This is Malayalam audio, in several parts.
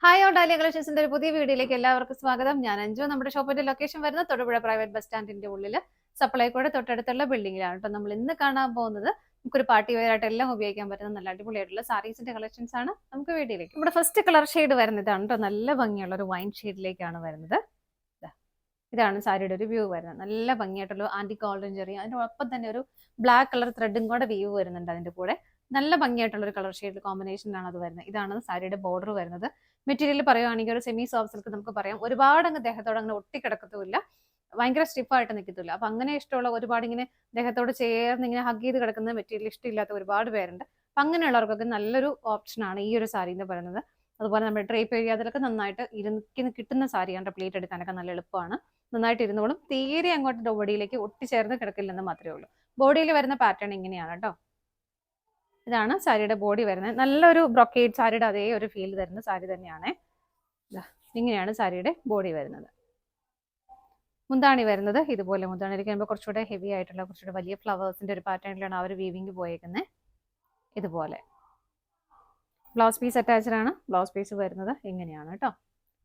ഹായ് ഓൾ ഡാലിയ കളക്ഷൻസിന്റെ ഒരു പുതിയ വീഡിയോയിലേക്ക് എല്ലാവർക്കും സ്വാഗതം. ഞാൻ അഞ്ജു. നമ്മുടെ ഷോപ്പിന്റെ ലൊക്കേഷൻ വരുന്നത് തൊടുപുഴ പ്രൈവറ്റ് ബസ് സ്റ്റാൻഡിന്റെ ഉള്ളിൽ സപ്ലൈകോയുടെ തൊട്ടടുത്തുള്ള ബിൽഡിംഗിലാണ് കേട്ടോ. നമ്മൾ ഇന്ന് കാണാൻ പോകുന്നത് നമുക്കൊരു പാർട്ടി വെയർ ആയിട്ട് എല്ലാം ഉപയോഗിക്കാൻ പറ്റുന്ന നല്ല അടിപൊളിയായിട്ടുള്ള സാരീസിന്റെ കളക്ഷൻസ് ആണ്. നമുക്ക് വീഡിയോയിലേക്ക് നമ്മുടെ ഫസ്റ്റ് കളർ ഷെയ്ഡ് വരുന്നതാണ് കേട്ടോ. നല്ല ഭംഗിയുള്ള ഒരു വൈൻ ഷെയ്ഡിലേക്കാണ് വരുന്നത്. ഇതാണ് സാരിയുടെ ഒരു വ്യൂ വരുന്നത്. നല്ല ഭംഗിയായിട്ടുള്ള ആന്റി ഗോൾഡൻ ജെറി, അതിനൊപ്പം തന്നെ ഒരു ബ്ലാക്ക് കളർ ത്രെഡും കൂടെ വ്യൂ വരുന്നുണ്ട് അതിന്റെ കൂടെ. നല്ല ഭംഗിയായിട്ടുള്ള ഒരു കളർ ഷെയ്ഡ് കോമ്പിനേഷനിലാണ് അത് വരുന്നത്. ഇതാണ് സാരിയുടെ ബോർഡർ വരുന്നത്. മെറ്റീരിയൽ പറയുവാണെങ്കിൽ ഒരു സെമി സോഫ്റ്റ് സിൽക്ക് നമുക്ക് പറയാം. ഒരുപാട് അങ്ങ് ദേഹത്തോട് അങ്ങനെ ഒട്ടിക്കിടക്കത്തുമില്ല, ഭയങ്കര സ്റ്റിഫായിട്ട് നിൽക്കത്തില്ല. അപ്പൊ അങ്ങനെ ഇഷ്ടമുള്ള ഒരുപാട് ഇങ്ങനെ ദേഹത്തോട് ചേർന്ന് ഇങ്ങനെ ഹഗ് ചെയ്ത് കിടക്കുന്ന മെറ്റീരിയൽ ഇഷ്ടമില്ലാത്ത ഒരുപാട് പേരുണ്ട്. അപ്പൊ അങ്ങനെയുള്ളവർക്കൊക്കെ നല്ലൊരു ഓപ്ഷനാണ് ഈ ഒരു സാരി എന്ന് പറയുന്നത്. അതുപോലെ നമ്മുടെ ഡ്രേപ്പ് ഏരിയ അതിലൊക്കെ നന്നായിട്ട് ഇരുന്ന് കിട്ടുന്ന സാരിയാണ്. പ്ലേറ്റ് എടുക്കാനൊക്കെ നല്ല എളുപ്പമാണ്, നന്നായിട്ട് ഇരുന്നോളും. തീരെ അങ്ങോട്ട് ബോഡിയിലേക്ക് ഒട്ടിച്ചേർന്ന് കിടക്കില്ലെന്ന് മാത്രമേ ഉള്ളൂ. ബോഡിയിൽ വരുന്ന പാറ്റേൺ ഇങ്ങനെയാണ് കേട്ടോ. ഇതാണ് സാരിയുടെ ബോഡി വരുന്നത്. നല്ലൊരു ബ്രൊക്കേഡ് സാരിയുടെ അതേ ഒരു ഫീൽ തരുന്ന സാരി തന്നെയാണ്. ഇങ്ങനെയാണ് സാരിയുടെ ബോഡി വരുന്നത്. മുന്താണി വരുന്നത് ഇതുപോലെ. മുന്താണി ഇരിക്കുമ്പോൾ കുറച്ചുകൂടെ ഹെവി ആയിട്ടുള്ള കുറച്ചുകൂടെ വലിയ ഫ്ലവേഴ്സിന്റെ ഒരു പാറ്റേണിലാണ് ആ ഒരു വീവിങ് പോയേക്കുന്നത്. ഇതുപോലെ ബ്ലൗസ് പീസ് അറ്റാച്ച്ഡ് ആണ്. ബ്ലൗസ് പീസ് വരുന്നത് ഇങ്ങനെയാണ് കേട്ടോ.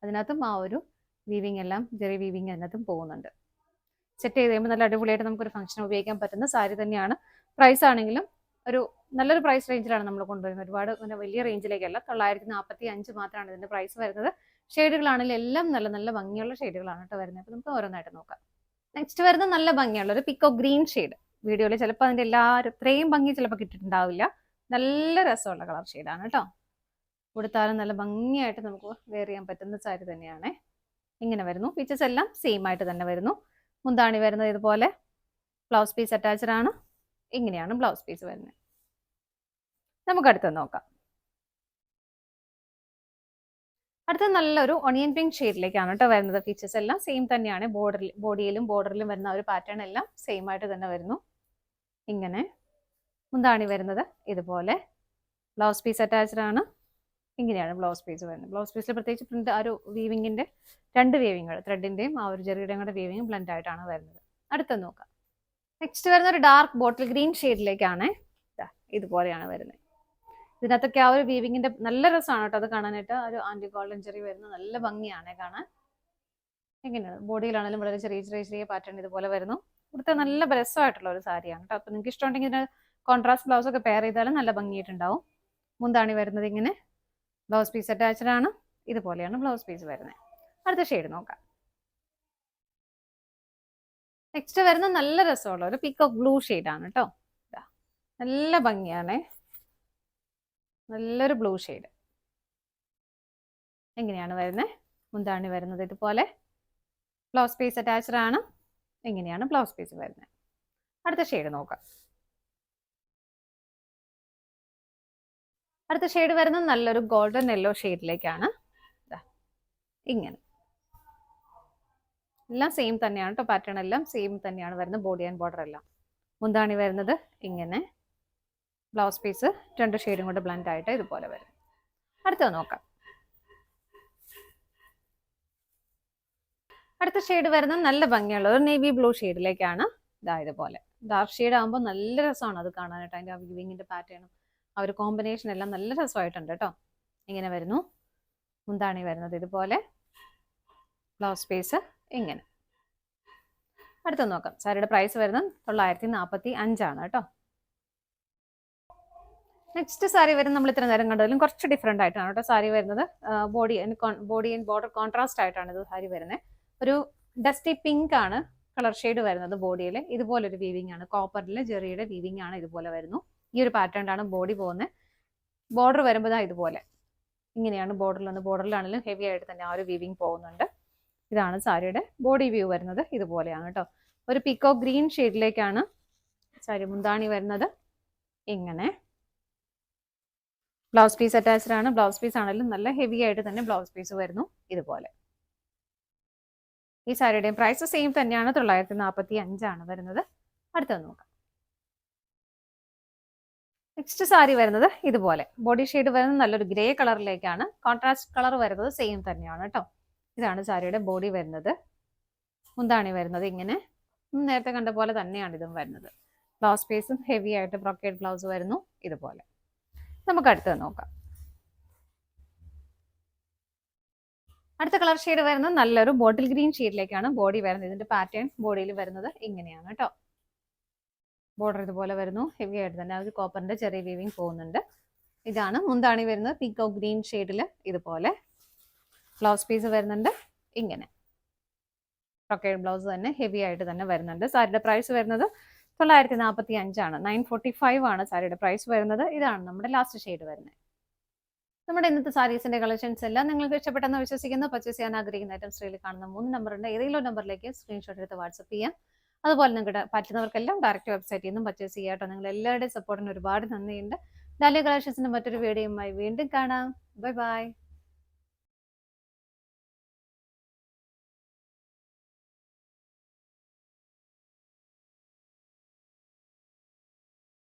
അതിനകത്തും ആ ഒരു വീവിങ് എല്ലാം ചെറിയ വീവിങ് അതിനകത്തും പോകുന്നുണ്ട്. സെറ്റ് ചെയ്ത് കഴിയുമ്പോൾ നല്ല അടിപൊളിയായിട്ട് നമുക്കൊരു ഫംഗ്ഷൻ ഉപയോഗിക്കാൻ പറ്റുന്ന സാരി തന്നെയാണ്. പ്രൈസ് ആണെങ്കിലും ഒരു നല്ലൊരു പ്രൈസ് റേഞ്ചിലാണ് നമ്മൾ കൊണ്ടുവരുന്നത്. ഒരുപാട് വലിയ റേഞ്ചിലേക്കല്ല. 945 മാത്രമാണ് ഇതിന്റെ പ്രൈസ് വരുന്നത്. ഷെയ്ഡുകളാണെങ്കിലും എല്ലാം നല്ല നല്ല ഭംഗിയുള്ള ഷെയ്ഡുകളാണ് കേട്ടോ വരുന്നത്. അപ്പോൾ നമുക്ക് ഓരോന്നായിട്ട് നോക്കാം. നെക്സ്റ്റ് വരുന്നത് നല്ല ഭംഗിയുള്ള ഒരു പിക്കോ ഗ്രീൻ ഷെയ്ഡ്. വീഡിയോയിൽ ചിലപ്പോൾ അതിന്റെ ഇത്രയും ഭംഗി ചിലപ്പോൾ കിട്ടിയിട്ടുണ്ടാവില്ല. നല്ല രസമുള്ള കളർ ഷെയ്ഡാണ് കേട്ടോ. കൊടുത്താലും നല്ല ഭംഗിയായിട്ട് നമുക്ക് വെയർ ചെയ്യാൻ പറ്റുന്ന സാരി തന്നെയാണ്. ഇങ്ങനെ വരുന്നു. ഫീച്ചേഴ്സ് എല്ലാം സെയിം ആയിട്ട് തന്നെ വരുന്നു. മുന്താണി വരുന്നത് ഇതുപോലെ. ബ്ലൗസ് പീസ് അറ്റാച്ച്ഡ് ആണ്. ഇങ്ങനെയാണ് ബ്ലൗസ് പീസ് വരുന്നത്. നമുക്ക് അടുത്ത് നോക്കാം. അടുത്ത നല്ലൊരു ഒണിയൻ പിങ്ക് ഷെയ്ഡിലേക്കാണ് കേട്ടോ വരുന്നത്. ഫീച്ചേഴ്സ് എല്ലാം സെയിം തന്നെയാണ്. ബോഡിയിലും ബോർഡറിലും വരുന്ന ഒരു പാറ്റേൺ എല്ലാം സെയിം ആയിട്ട് തന്നെ വരുന്നു. ഇങ്ങനെ മുന്താണി വരുന്നത് ഇതുപോലെ. ബ്ലൗസ് പീസ് അറ്റാച്ച്ഡ് ആണ്. ഇങ്ങനെയാണ് ബ്ലൗസ് പീസ് വരുന്നത്. ബ്ലൗസ് പീസിൽ പ്രത്യേകിച്ച് പ്രിന്റ് ആ ഒരു വീവിങ്ങിന്റെ രണ്ട് വീവിങ്ങൾ, ത്രെഡിന്റെയും ആ ഒരു ജെറിയുടെയും കൂടെ വീവിങ് ബ്ലെൻഡ് ആയിട്ടാണ് വരുന്നത്. അടുത്ത് നോക്കാം. നെക്സ്റ്റ് വരുന്ന ഒരു ഡാർക്ക് ബോട്ടിൽ ഗ്രീൻ ഷെയ്ഡിലേക്കാണ്. ഇതുപോലെയാണ് വരുന്നത്. ഇതിനകത്തൊക്കെ ആ ഒരു വീവിങ്ങിന്റെ നല്ല രസമാണ് കേട്ടോ അത് കാണാനായിട്ട്. ഒരു ആന്റി ഗോൾഡൻ ജെറി വരുന്ന നല്ല ഭംഗിയാണ് കാണാൻ. എങ്ങനെയാണ് ബോഡിയിലാണെങ്കിലും വളരെ ചെറിയ ചെറിയ ചെറിയ പാറ്റേൺ ഇതുപോലെ വരുന്നു. ഇവിടുത്തെ നല്ല രസമായിട്ടുള്ള ഒരു സാരിയാണ് കേട്ടോ. അപ്പൊ നിങ്ങൾക്ക് ഇഷ്ടമുണ്ടെങ്കിൽ ഇതിന് കോൺട്രാസ്റ്റ് ബ്ലൗസ് ഒക്കെ പെയർ ചെയ്താലും നല്ല ഭംഗിയായിട്ടുണ്ടാവും. മുന്താണി വരുന്നത് ഇങ്ങനെ. ബ്ലൗസ് പീസ് അറ്റാച്ച്ഡ് ആണ്. ഇതുപോലെയാണ് ബ്ലൗസ് പീസ് വരുന്നത്. അടുത്ത ഷെയ്ഡ് നോക്കാം. നെക്സ്റ്റ് വരുന്ന നല്ല രസമുള്ള ഒരു പീക്കോക്ക് ബ്ലൂ ഷെയ്ഡാണ് കേട്ടോ. നല്ല ഭംഗിയാണ്. നല്ലൊരു ബ്ലൂ ഷെയ്ഡ്. എങ്ങനെയാണ് വരുന്നത്? മുന്താണി വരുന്നത് ഇതുപോലെ. ബ്ലൗസ് പീസ് അറ്റാച്ച്ഡ് ആണ്. എങ്ങനെയാണ് ബ്ലൗസ് പീസ് വരുന്നത്. അടുത്ത ഷെയ്ഡ് നോക്കാം. അടുത്ത ഷെയ്ഡ് വരുന്നത് നല്ലൊരു ഗോൾഡൻ യെല്ലോ ഷെയ്ഡിലേക്കാണ്. ഇങ്ങനെ എല്ലാം സെയിം തന്നെയാണ് കേട്ടോ. പാറ്റേൺ എല്ലാം സെയിം തന്നെയാണ് വരുന്നത്. ബോഡി ആൻഡ് ബോർഡർ എല്ലാം. മുന്താണി വരുന്നത് ഇങ്ങനെ. ബ്ലൗസ് പീസ് രണ്ട് ഷെയ്ഡും കൊണ്ട് ബ്ലെൻഡ് ആയിട്ട് ഇതുപോലെ വരും. അടുത്തത് നോക്കാം. അടുത്ത ഷെയ്ഡ് വരുന്നത് നല്ല ഭംഗിയുള്ള ഒരു നേവി ബ്ലൂ ഷെയ്ഡിലേക്കാണ്. ഇതുപോലെ ഡാർക്ക് ഷെയ്ഡ് ആകുമ്പോൾ നല്ല രസമാണ് അത് കാണാനായിട്ട്. അതിന്റെ ആ വീവിങ്ങിന്റെ പാറ്റേണും ആ ഒരു കോമ്പിനേഷൻ എല്ലാം നല്ല രസമായിട്ടുണ്ട് കേട്ടോ. ഇങ്ങനെ വരുന്നു. മുന്താണി വരുന്നത് ഇതുപോലെ. ബ്ലൗസ് പീസ് ഇങ്ങനെ. അടുത്ത നോക്കാം. സാരിയുടെ പ്രൈസ് വരുന്നത് 945 ആണ് കേട്ടോ. നെക്സ്റ്റ് സാരി വരുന്നത് നമ്മൾ ഇത്ര നേരം കണ്ടതിലും കുറച്ച് ഡിഫറെന്റ് ആയിട്ടാണ് കേട്ടോ സാരി വരുന്നത്. ബോഡി ആൻഡ് ബോർഡർ കോൺട്രാസ്റ്റ് ആയിട്ടാണ് ഇത് സാരി വരുന്നത്. ഒരു ഡസ്റ്റി പിങ്ക് ആണ് കളർ ഷെയ്ഡ് വരുന്നത് ബോഡിയിൽ. ഇതുപോലൊരു വീവിംഗ് ആണ്. കോപ്പറിൽ ജെറിയുടെ വീവിംഗ് ആണ്. ഇതുപോലെ വരുന്നു. ഈ ഒരു പാറ്റേണിലാണ് ബോഡി പോകുന്നത്. ബോർഡർ വരുമ്പോൾ ഇതുപോലെ ഇങ്ങനെയാണ് ബോർഡറിലാണെങ്കിലും ഹെവി ആയിട്ട് തന്നെ ആ ഒരു വീവിംഗ് പോകുന്നുണ്ട്. ഇതാണ് സാരിയുടെ ബോഡി വ്യൂ വരുന്നത്. ഇതുപോലെയാണ് കേട്ടോ. ഒരു പീക്കോ ഗ്രീൻ ഷെയ്ഡിലേക്കാണ് സാരി. മുന്താണി വരുന്നത് ഇങ്ങനെ. ബ്ലൗസ് പീസ് അറ്റാച്ച്ഡ് ആണ്. ബ്ലൗസ് പീസ് ആണെങ്കിലും നല്ല ഹെവി ആയിട്ട് തന്നെ ബ്ലൗസ് പീസ് വരുന്നു ഇതുപോലെ. ഈ സാരിയുടെയും പ്രൈസ് സെയിം തന്നെയാണ്. 945 ആണ് വരുന്നത്. അടുത്തത് നോക്കാം. നെക്സ്റ്റ് സാരി വരുന്നത് ഇതുപോലെ. ബോഡി ഷെയ്ഡ് വരുന്നത് നല്ലൊരു ഗ്രേ കളറിലേക്കാണ്. കോൺട്രാസ്റ്റ് കളർ വരുന്നത് സെയിം തന്നെയാണ് കേട്ടോ. ഇതാണ് സാരിയുടെ ബോഡി വരുന്നത്. മുന്താണി വരുന്നത് ഇങ്ങനെ. നേരത്തെ കണ്ട പോലെ തന്നെയാണ് ഇതും വരുന്നത്. ബ്ലൗസ് പീസും ഹെവി ആയിട്ട് ബ്രോക്കേഡ് ബ്ലൗസ് വരുന്നു ഇതുപോലെ. നമുക്ക് അടുത്തത് നോക്കാം. അടുത്ത കളർ ഷെയ്ഡ് വരുന്നത് നല്ലൊരു ബോട്ടിൽ ഗ്രീൻ ഷെയ്ഡിലേക്കാണ് ബോഡി വരുന്നത്. ഇതിന്റെ പാറ്റേൺ ബോഡിയിൽ വരുന്നത് ഇങ്ങനെയാണ് കേട്ടോ. ബോർഡർ ഇതുപോലെ വരുന്നു, ഹെവി ആയിട്ട് തന്നെ ഒരു കോപ്പറിന്റെ ചെറിയ വീവിങ് പോകുന്നുണ്ട്. ഇതാണ് മുന്താണി വരുന്നത്, പീക്കോ ഗ്രീൻ ഷെയ്ഡിൽ ഇതുപോലെ. ബ്ലൗസ് പീസ് വരുന്നുണ്ട് ഇങ്ങനെ, ബ്രൊക്കേഡ് ബ്ലൗസ് തന്നെ ഹെവി ആയിട്ട് തന്നെ വരുന്നുണ്ട്. സാരിയുടെ പ്രൈസ് വരുന്നത് 945 945 ആണ് സാരിയുടെ പ്രൈസ് വരുന്നത്. ഇതാണ് നമ്മുടെ ലാസ്റ്റ് ഷെയ്ഡ് വരുന്നത്. നമ്മുടെ ഇന്നത്തെ സാരീസിന്റെ കളക്ഷൻസ് എല്ലാം നിങ്ങൾക്ക് ഇഷ്ടപ്പെട്ടെന്ന് വിശ്വസിക്കുന്നു. പർച്ചേസ് ചെയ്യാൻ ആഗ്രഹിക്കുന്ന ഐറ്റം സ്ക്രീനിൽ കാണുന്ന 3 നമ്പറുണ്ട്, ഏതെങ്കിലും നമ്പറിലേക്ക് സ്ക്രീൻഷോട്ട് എടുത്ത് വാട്സപ്പ് ചെയ്യാം. അതുപോലെ നിങ്ങൾക്ക് പറ്റുന്നവർക്കെല്ലാം ഡയറക്റ്റ് വെബ്സൈറ്റിൽ നിന്നും പർച്ചേസ് ചെയ്യാം കേട്ടോ. നിങ്ങൾ എല്ലാവരുടെയും സപ്പോർട്ടിന് ഒരുപാട് നന്ദിയുണ്ട്. ഡാലിയ കളക്ഷൻസിന്റെ മറ്റൊരു വീഡിയോയുമായി വീണ്ടും കാണാം. Bye bye.